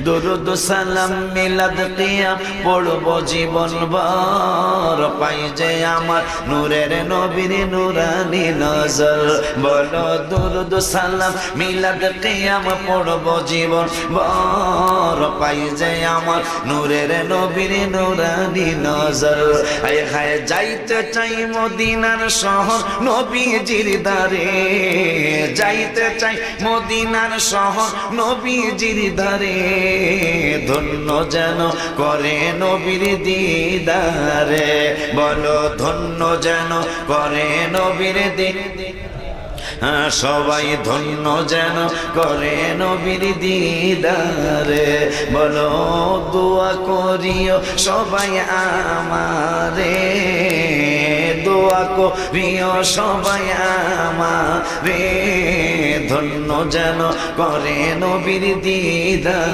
দুরুদ সালাম মিলাদ কিয়াম পড়ব জীবন ভর, পাই যে আমার নূরের নবীর নূরানি নজর। বলো দুরুদ সালাম মিলাদ কিয়াম পড়ব জীবন ভর, পাই যে আমার নূরের নবীর নূরানি নজর। হায় হায় যাইতে চাই মদিনার শহর নবীজির দারে, যাইতে চাই মদিনার শহর নবীজির দারে, ধন্য যেন করে নবীর দিদারে। বলো ধন্য যেন করে নবীর দিদারে, সবাই ধন্য যেন করে নবীর দিদারে। বলো দোয়া করিও সবাই আমারে, দোয়া করিও সবাই আমারে, ধন্য যেন করে নবীর দিদারে।